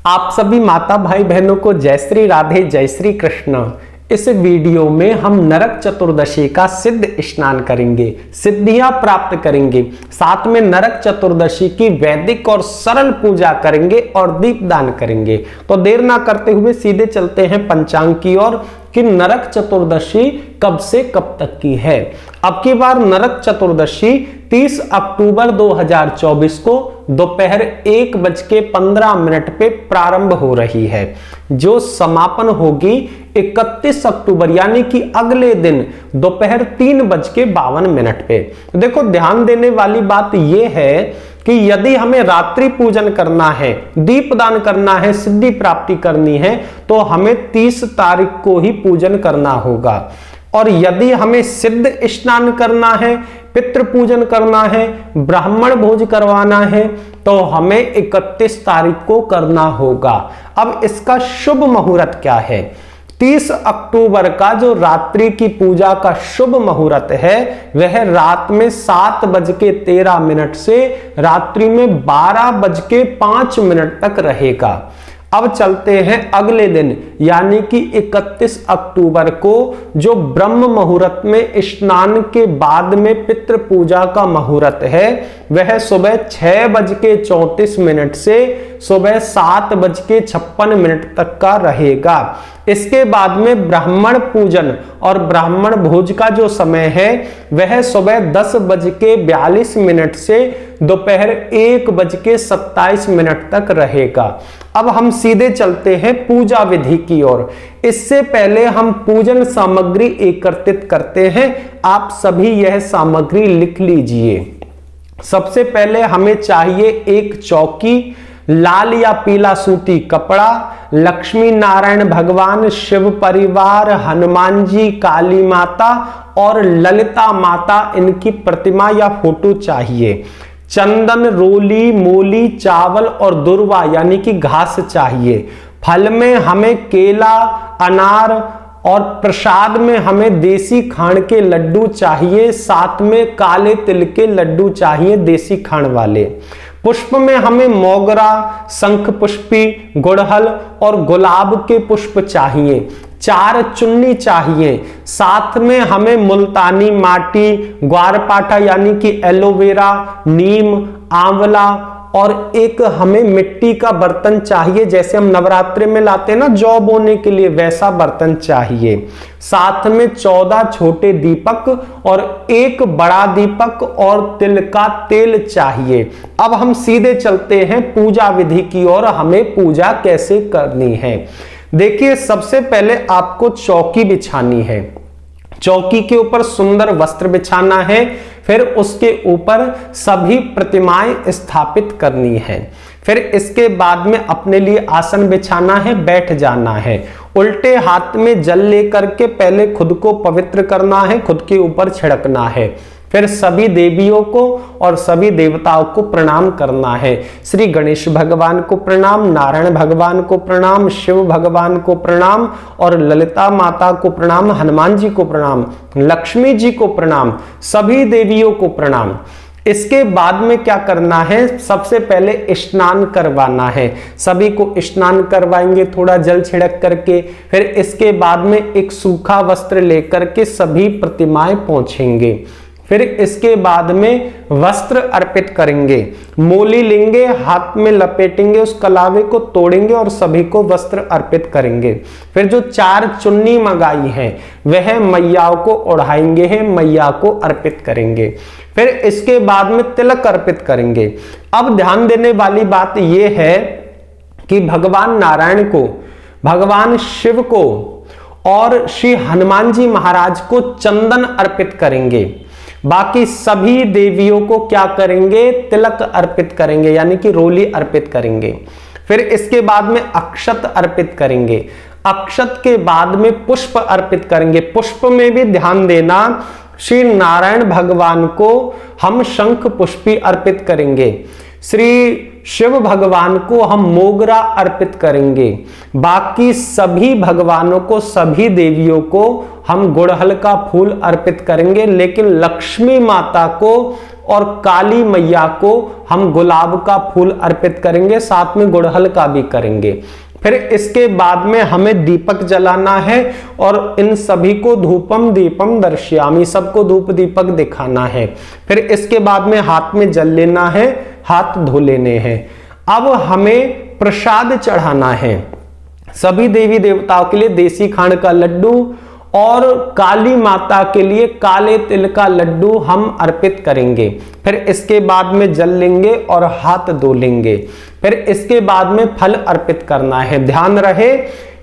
आप सभी माता भाई बहनों को जय श्री राधे, जय श्री कृष्ण। इस वीडियो में हम नरक चतुर्दशी का सिद्ध स्नान करेंगे, सिद्धियां प्राप्त करेंगे, साथ में नरक चतुर्दशी की वैदिक और सरल पूजा करेंगे और दीपदान करेंगे। तो देर ना करते हुए सीधे चलते हैं पंचांग की ओर कि नरक चतुर्दशी कब से कब तक की है। अब की बार नरक चतुर्दशी 30 अक्टूबर 2024 को दोपहर 1:15 पे प्रारंभ हो रही है, जो समापन होगी 31 अक्टूबर यानी कि अगले दिन दोपहर 3:52 पे। देखो, ध्यान देने वाली बात यह है कि यदि हमें रात्रि पूजन करना है, दीपदान करना है, सिद्धि प्राप्ति करनी है, तो हमें 30 तारीख को ही पूजन करना होगा। और यदि हमें सिद्ध स्नान करना है, पितृ पूजन करना है, ब्राह्मण भोज करवाना है, तो हमें 31 तारीख को करना होगा। अब इसका शुभ मुहूर्त क्या है? 30 अक्टूबर का जो रात्रि की पूजा का शुभ मुहूर्त है वह रात में 7:13 से रात्रि में 12:05 तक रहेगा। अब चलते हैं अगले दिन यानी कि 31 अक्टूबर को, जो ब्रह्म मुहूर्त में स्नान के बाद में पितृ पूजा का मुहूर्त है वह सुबह 6:34 से सुबह 7:56 तक का रहेगा। इसके बाद में ब्राह्मण पूजन और ब्राह्मण भोज का जो समय है वह सुबह 10:42 से दोपहर 1:27 तक रहेगा। अब हम सीधे चलते हैं पूजा विधि की ओर। इससे पहले हम पूजन सामग्री एकत्रित करते हैं। आप सभी यह सामग्री लिख लीजिए। सबसे पहले हमें चाहिए एक चौकी, लाल या पीला सूती कपड़ा, लक्ष्मी नारायण भगवान, शिव परिवार, हनुमान जी, काली माता और ललिता माता, इनकी प्रतिमा या फोटो चाहिए। चंदन, रोली, मूली, चावल और दुर्वा यानी कि घास चाहिए। फल में हमें केला, अनार और प्रसाद में हमें देसी खांड के लड्डू चाहिए। साथ में काले तिल के लड्डू चाहिए, देसी खांड वाले। पुष्प में हमें मोगरा, शंख पुष्पी, गुड़हल और गुलाब के पुष्प चाहिए। 4 चुन्नी चाहिए। साथ में हमें मुल्तानी माटी, ग्वारपाठा यानी कि एलोवेरा, नीम, आंवला और एक हमें मिट्टी का बर्तन चाहिए, जैसे हम नवरात्रि में लाते हैं ना जौ बोने के लिए, वैसा बर्तन चाहिए। साथ में 14 छोटे दीपक और एक बड़ा दीपक और तिल का तेल चाहिए। अब हम सीधे चलते हैं पूजा विधि की ओर। हमें पूजा कैसे करनी है? देखिए, सबसे पहले आपको चौकी बिछानी है। चौकी के ऊपर सुंदर वस्त्र बिछाना है। फिर उसके ऊपर सभी प्रतिमाएं स्थापित करनी है। फिर इसके बाद में अपने लिए आसन बिछाना है, बैठ जाना है। उल्टे हाथ में जल लेकर के पहले खुद को पवित्र करना है, खुद के ऊपर छिड़कना है। फिर सभी देवियों को और सभी देवताओं को प्रणाम करना है। श्री गणेश भगवान को प्रणाम, नारायण भगवान को प्रणाम, शिव भगवान को प्रणाम और ललिता माता को प्रणाम, हनुमान जी को प्रणाम, लक्ष्मी जी को प्रणाम, सभी देवियों को प्रणाम। इसके बाद में क्या करना है? सबसे पहले स्नान करवाना है। सभी को स्नान करवाएंगे थोड़ा जल छिड़क करके। फिर इसके बाद में एक सूखा वस्त्र लेकर के सभी प्रतिमाएं पहुंचेंगे। फिर इसके बाद में वस्त्र अर्पित करेंगे, मोली लेंगे, हाथ में लपेटेंगे, उस कलावे को तोड़ेंगे और सभी को वस्त्र अर्पित करेंगे। फिर जो 4 चुन्नी मंगाई है वह मैया को ओढ़ाएंगे, है मैया को अर्पित करेंगे। फिर इसके बाद में तिलक अर्पित करेंगे। अब ध्यान देने वाली बात यह है कि भगवान नारायण को, भगवान शिव को और श्री हनुमान जी महाराज को चंदन अर्पित करेंगे। बाकी सभी देवियों को क्या करेंगे? तिलक अर्पित करेंगे यानी कि रोली अर्पित करेंगे। फिर इसके बाद में अक्षत अर्पित करेंगे। अक्षत के बाद में पुष्प अर्पित करेंगे। पुष्प में भी ध्यान देना, श्री नारायण भगवान को हम शंख पुष्पी अर्पित करेंगे। श्री शिव भगवान को हम मोगरा अर्पित करेंगे। बाकी सभी भगवानों को, सभी देवियों को हम गुड़हल का फूल अर्पित करेंगे। लेकिन लक्ष्मी माता को और काली मैया को हम गुलाब का फूल अर्पित करेंगे, साथ में गुड़हल का भी करेंगे। फिर इसके बाद में हमें दीपक जलाना है और इन सभी को धूपम दीपम दर्शयामी, सबको धूप दीपक दिखाना है। फिर इसके बाद में हाथ में जल लेना है, हाथ धो लेने हैं। अब हमें प्रसाद चढ़ाना है। सभी देवी देवताओं के लिए देसी खांड का लड्डू और काली माता के लिए काले तिल का लड्डू हम अर्पित करेंगे। फिर इसके बाद में जल लेंगे और हाथ धो लेंगे। फिर इसके बाद में फल अर्पित करना है। ध्यान रहे,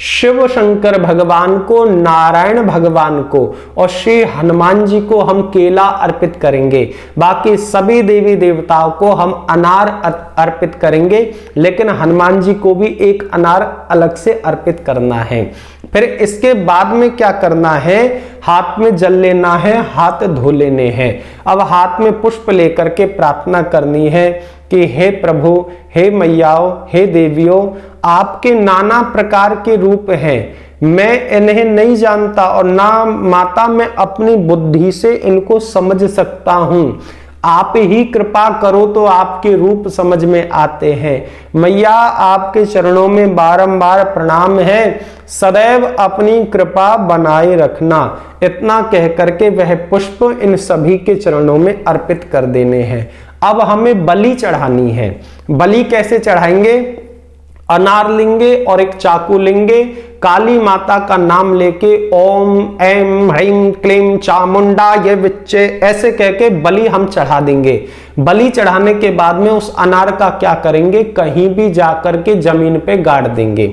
शिव शंकर भगवान को, नारायण भगवान को और श्री हनुमान जी को हम केला अर्पित करेंगे। बाकी सभी देवी देवताओं को हम अनार अर्पित करेंगे, लेकिन हनुमान जी को भी एक अनार अलग से अर्पित करना है। फिर इसके बाद में क्या करना है, हाथ में जल लेना है, हाथ धो लेने हैं। अब हाथ में पुष्प लेकर के प्रार्थना करनी है कि हे प्रभु, हे मैयाओं, हे देवियों, आपके नाना प्रकार के रूप हैं, मैं इन्हें नहीं जानता और ना माता मैं अपनी बुद्धि से इनको समझ सकता हूं। आप ही कृपा करो तो आपके रूप समझ में आते हैं। मैया आपके चरणों में बारंबार प्रणाम है, सदैव अपनी कृपा बनाए रखना। इतना कह करके वह पुष्प इन सभी के चरणों में अर्पित कर देने हैं। अब हमें बलि चढ़ानी है। बलि कैसे चढ़ाएंगे, अनार लेंगे और एक चाकू लेंगे, काली माता का नाम लेके ओम ऐम ह्रीं क्लीं चामुंडा ये विच्चे ऐसे कह के बलि हम चढ़ा देंगे। बलि चढ़ाने के बाद में उस अनार का क्या करेंगे, कहीं भी जाकर के जमीन पे गाड़ देंगे।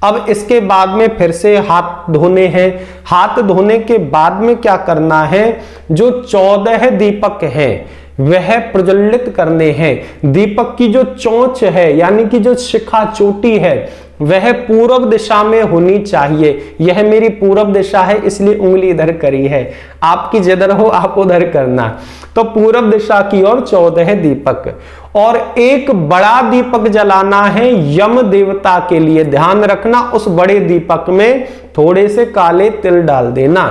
अब इसके बाद में फिर से हाथ धोने हैं। हाथ धोने के बाद में क्या करना है, जो 14 दीपक हैं वह प्रज्वलित करने हैं। दीपक की जो चोंच है यानी कि जो शिखा चोटी है वह पूर्व दिशा में होनी चाहिए। यह मेरी पूर्व दिशा है इसलिए उंगली इधर करी है, आपकी जिधर हो आप उधर करना। तो पूर्व दिशा की ओर 14 दीपक और एक बड़ा दीपक जलाना है यम देवता के लिए। ध्यान रखना, उस बड़े दीपक में थोड़े से काले तिल डाल देना।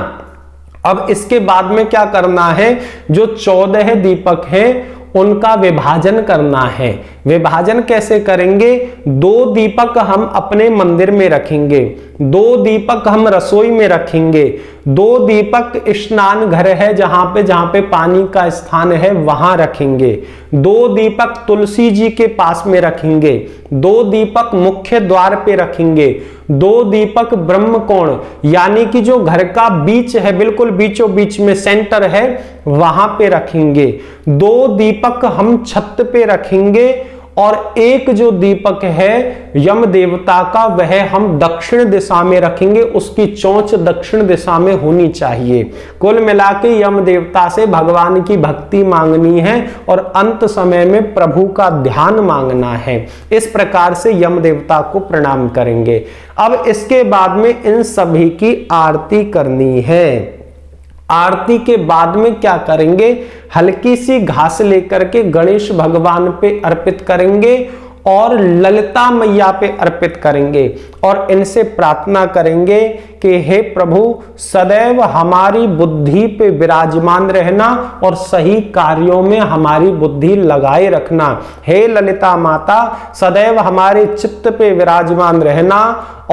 अब इसके बाद में क्या करना है, जो 14 दीपक हैं उनका विभाजन करना है। विभाजन कैसे करेंगे, 2 दीपक हम अपने मंदिर में रखेंगे, 2 दीपक हम रसोई में रखेंगे, 2 दीपक स्नान घर है जहां पे पानी का स्थान है वहां रखेंगे, 2 दीपक तुलसी जी के पास में रखेंगे, 2 दीपक मुख्य द्वार पे रखेंगे, 2 दीपक ब्रह्म कोण यानी कि जो घर का बीच है बिल्कुल बीचों बीच में सेंटर है वहां पे रखेंगे, 2 दीपक हम छत पे रखेंगे और एक जो दीपक है यम देवता का वह हम दक्षिण दिशा में रखेंगे, उसकी चोंच दक्षिण दिशा में होनी चाहिए। कुल मिला के यम देवता से भगवान की भक्ति मांगनी है और अंत समय में प्रभु का ध्यान मांगना है। इस प्रकार से यम देवता को प्रणाम करेंगे। अब इसके बाद में इन सभी की आरती करनी है। आरती के बाद में क्या करेंगे, हल्की सी घास लेकर के गणेश भगवान पे अर्पित करेंगे और ललिता मैया पे अर्पित करेंगे और इनसे प्रार्थना करेंगे कि हे प्रभु सदैव हमारी बुद्धि पे विराजमान रहना और सही कार्यों में हमारी बुद्धि लगाए रखना। हे ललिता माता सदैव हमारे चित्त पे विराजमान रहना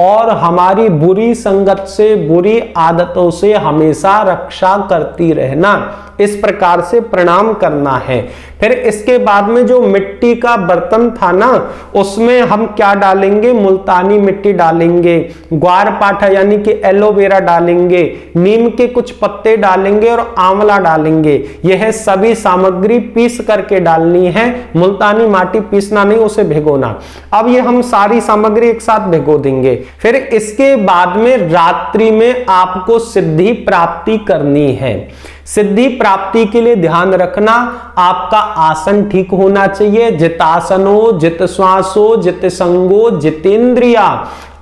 और हमारी बुरी संगत से, बुरी आदतों से हमेशा रक्षा करती रहना। इस प्रकार से प्रणाम करना है। फिर इसके बाद में जो मिट्टी का बर्तन था ना उसमें हम क्या डालेंगे, मुल्तानी मिट्टी डालेंगे, ग्वार पाठा यानी कि एलोवेरा डालेंगे, नीम के कुछ पत्ते डालेंगे और आंवला डालेंगे। यह सभी सामग्री पीस करके डालनी है, मुल्तानी माटी पीसना नहीं, उसे भिगोना। अब ये हम सारी सामग्री एक साथ भिगो देंगे। फिर इसके बाद में रात्रि में आपको सिद्धि प्राप्ति करनी है। सिद्धि प्राप्ति के लिए ध्यान रखना आपका आसन ठीक होना चाहिए। जितासनो जित श्वासो जित संगो जितेंद्रिया।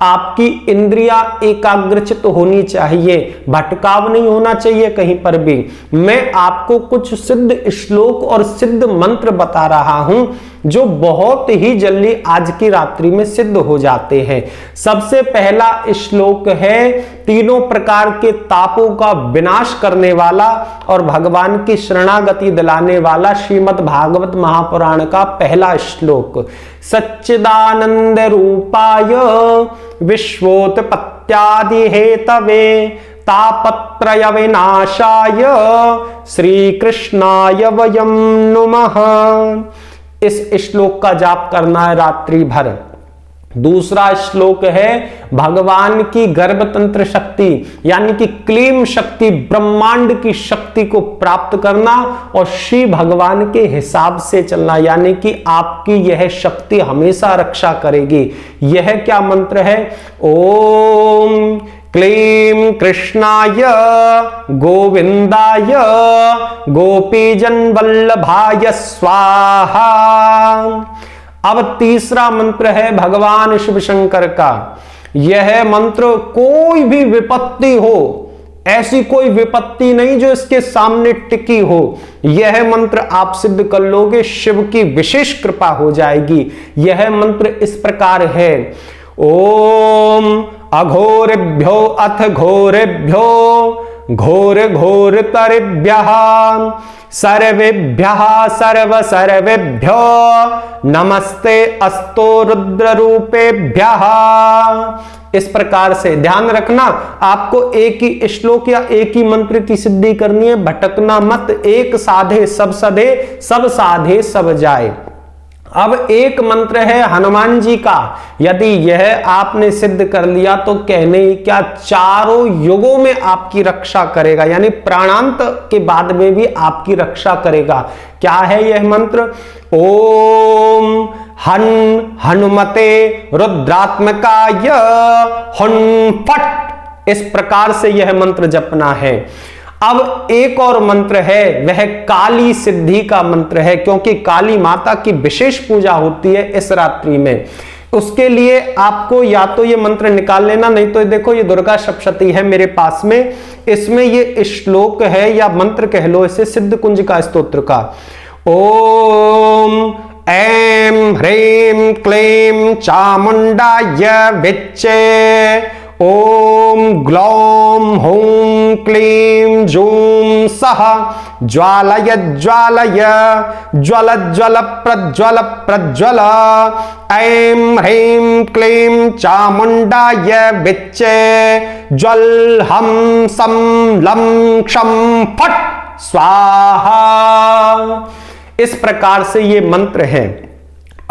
आपकी इंद्रियां एकाग्रचित होनी चाहिए, भटकाव नहीं होना चाहिए कहीं पर भी। मैं आपको कुछ सिद्ध श्लोक और सिद्ध मंत्र बता रहा हूं जो बहुत ही जल्दी आज की रात्रि में सिद्ध हो जाते हैं। सबसे पहला श्लोक है तीनों प्रकार के तापों का विनाश करने वाला और भगवान की शरणागति दिलाने वाला श्रीमद् भागवत महापुराण का पहला श्लोक। सच्चिदानंद रूपाय विश्वोत्पत्त्यादि हेतवे तापत्रय विनाशाय श्री कृष्णाय वयं नुमः। इस श्लोक का जाप करना है रात्रि भर। दूसरा श्लोक है भगवान की गर्भतंत्र शक्ति यानी कि क्लीम शक्ति, ब्रह्मांड की शक्ति को प्राप्त करना और श्री भगवान के हिसाब से चलना, यानी कि आपकी यह शक्ति हमेशा रक्षा करेगी। यह क्या मंत्र है? ओम क्लीं कृष्णाय गोविंदाय गोपीजन वल्लभाय स्वाहा। अब तीसरा मंत्र है भगवान शिव शंकर का। यह मंत्र कोई भी विपत्ति हो, ऐसी कोई विपत्ति नहीं जो इसके सामने टिकी हो, यह मंत्र आप सिद्ध कर लोगे, शिव की विशेष कृपा हो जाएगी। यह मंत्र इस प्रकार है। ओम अघोरेभ्यो अथ घोरेभ्यो घोर घोर तरेभ्यः सर्वेभ्यः सर्व सर्वेभ्यो नमस्ते अस्तो रुद्र रूपेभ्यः। इस प्रकार से ध्यान रखना, आपको एक ही श्लोक या एक ही मंत्र की सिद्धि करनी है, भटकना मत। एक साधे सब सधे, सब साधे सब जाए। अब एक मंत्र है हनुमान जी का। यदि यह आपने सिद्ध कर लिया तो कहने ही क्या, चारों युगों में आपकी रक्षा करेगा, यानी प्राणांत के बाद में भी आपकी रक्षा करेगा। क्या है यह मंत्र? ओम हनुमते रुद्रात्मकाय हुन फट। इस प्रकार से यह मंत्र जपना है। अब एक और मंत्र है, वह काली सिद्धि का मंत्र है, क्योंकि काली माता की विशेष पूजा होती है इस रात्रि में। उसके लिए आपको या तो ये मंत्र निकाल लेना, नहीं तो देखो ये दुर्गा सप्तशती है मेरे पास में, इसमें ये श्लोक है या मंत्र कह लो इसे, सिद्ध कुंज का स्तोत्र का। ओम ऐं ह्रीं क्लीं चामुंडाय विच्चे ओम ग्लौं हूं क्लीं जूं सः ज्वालय ज्वालय ज्वल ज्वल प्रज्वल प्रज्वल ऐं ह्रीं क्लीं चामुंडाय विच्चे ज्वल हम सं लं क्षं फट स्वाहा। इस प्रकार से ये मंत्र है।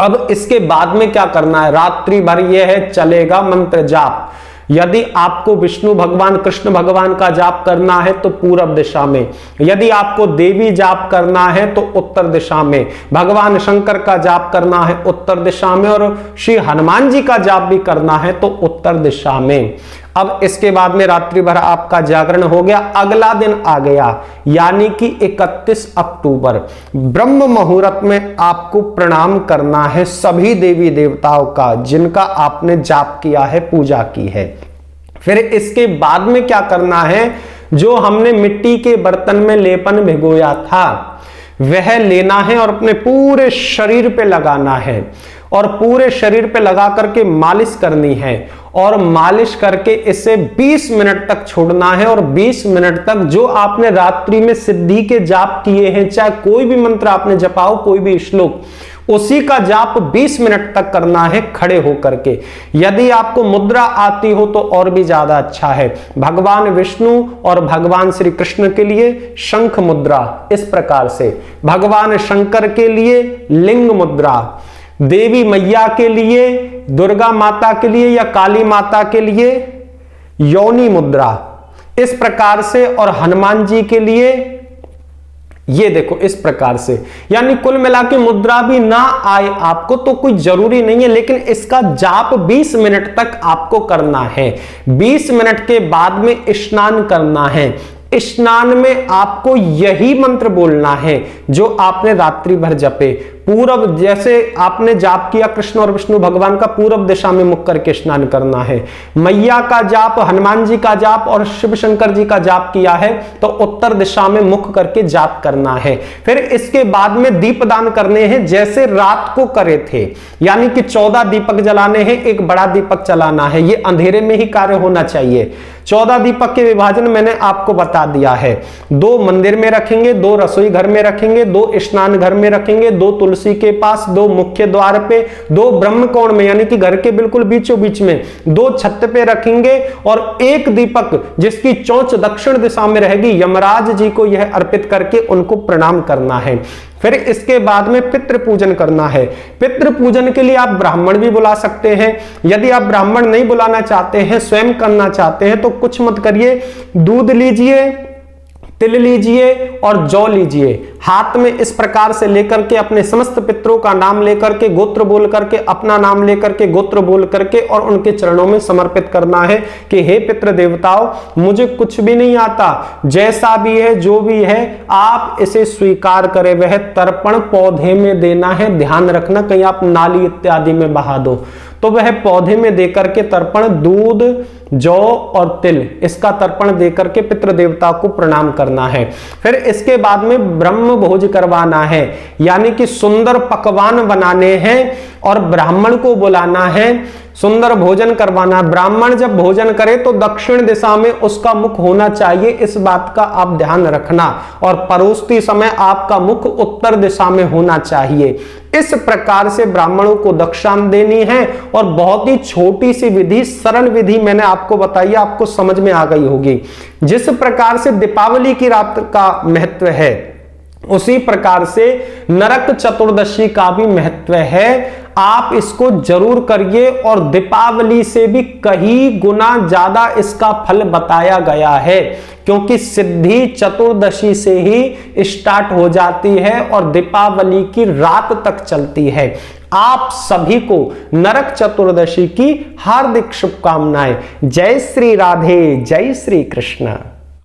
अब इसके बाद में क्या करना है? रात्रि भर यह है चलेगा मंत्र जाप। यदि आपको विष्णु भगवान कृष्ण भगवान का जाप करना है तो पूरब दिशा में, यदि आपको देवी जाप करना है तो उत्तर दिशा में, भगवान शंकर का जाप करना है उत्तर दिशा में, और श्री हनुमान जी का जाप भी करना है तो उत्तर दिशा में। अब इसके बाद में रात्रि भर आपका जागरण हो गया। अगला दिन आ गया यानी कि 31 अक्टूबर ब्रह्म मुहूर्त में आपको प्रणाम करना है सभी देवी देवताओं का जिनका आपने जाप किया है, पूजा की है। फिर इसके बाद में क्या करना है? जो हमने मिट्टी के बर्तन में लेपन भिगोया था वह लेना है और अपने पूरे शरीर पे लगाना है, और पूरे शरीर पे लगा करके मालिश करनी है, और मालिश करके इसे 20 मिनट तक छोड़ना है। और 20 मिनट तक जो आपने रात्रि में सिद्धि के जाप किए हैं, चाहे कोई भी मंत्र आपने जपाओ, कोई भी श्लोक, उसी का जाप 20 मिनट तक करना है खड़े होकर के। यदि आपको मुद्रा आती हो तो और भी ज्यादा अच्छा है। भगवान विष्णु और भगवान श्री कृष्ण के लिए शंख मुद्रा इस प्रकार से, भगवान शंकर के लिए लिंग मुद्रा, देवी मैया के लिए, दुर्गा माता के लिए या काली माता के लिए योनि मुद्रा इस प्रकार से, और हनुमान जी के लिए ये देखो इस प्रकार से। यानी कुल मिला के मुद्रा भी ना आए आपको तो कोई जरूरी नहीं है, लेकिन इसका जाप 20 मिनट तक आपको करना है। 20 मिनट के बाद में स्नान करना है। स्नान में आपको यही मंत्र बोलना है जो आपने रात्रि भर जपे। पूरब, जैसे आपने जाप किया कृष्ण और विष्णु भगवान का, पूरब दिशा में मुख करके स्नान करना है। मैया का जाप, हनुमान जी का जाप और शिव शंकर जी का जाप किया है तो उत्तर दिशा में मुख करके जाप करना है। फिर इसके बाद में दीपदान करने हैं जैसे रात को करे थे, यानी कि 14 दीपक जलाने हैं, एक बड़ा दीपक जलाना है। ये अंधेरे में ही कार्य होना चाहिए। 14 दीपक के विभाजन मैंने आपको बता दिया है। 2 मंदिर में रखेंगे, 2 रसोई घर में रखेंगे, 2 स्नान घर में रखेंगे, 2 तुलसी के पास, 2 मुख्य द्वार पे, 2 ब्रह्म कोण में यानी कि घर के बिल्कुल बीचों बीच में, 2 छत पे रखेंगे और एक दीपक जिसकी चोंच दक्षिण दिशा में रहेगी, यमराज जी को यह अर्पित करके उनको प्रणाम करना है। फिर इसके बाद में पितृ पूजन करना है। पितृ पूजन के लिए आप ब्राह्मण भी बुला सकते हैं। यदि आप ब्राह्मण नहीं बुलाना चाहते हैं, स्वयं करना चाहते हैं, तो कुछ मत करिए, दूध लीजिए, तिल लीजिए और जौ लीजिए, हाथ में इस प्रकार से लेकर के अपने समस्त पितरों का नाम लेकर के, गोत्र बोल करके, अपना नाम लेकर के, गोत्र बोल करके और उनके चरणों में समर्पित करना है कि हे पितृ देवताओं, मुझे कुछ भी नहीं आता, जैसा भी है जो भी है आप इसे स्वीकार करें। वह तर्पण पौधे में देना है, ध्यान रखना कहीं आप नाली इत्यादि में बहा दो, तो वह पौधे में देकर के तर्पण, दूध, जौ और तिल, इसका तर्पण देकर के पितृ देवता को प्रणाम करना है। फिर इसके बाद में ब्रह्म भोज करवाना है, यानी कि सुंदर पकवान बनाने हैं और ब्राह्मण को बुलाना है, सुंदर भोजन करवाना। ब्राह्मण जब भोजन करे तो दक्षिण दिशा में उसका मुख होना चाहिए, इस बात का आप ध्यान रखना, और परोसते समय आपका मुख उत्तर दिशा में होना चाहिए। इस प्रकार से ब्राह्मणों को दक्षिणा देनी है और बहुत ही छोटी सी विधि, सरल विधि मैंने आपको बताई, आपको समझ में आ गई होगी। जिस प्रकार से दीपावली की रात का महत्व है, उसी प्रकार से नरक चतुर्दशी का भी महत्व है। आप इसको जरूर करिए और दीपावली से भी कहीं गुना ज्यादा इसका फल बताया गया है, क्योंकि सिद्धि चतुर्दशी से ही स्टार्ट हो जाती है और दीपावली की रात तक चलती है। आप सभी को नरक चतुर्दशी की हार्दिक शुभकामनाएं। जय श्री राधे, जय श्री कृष्ण।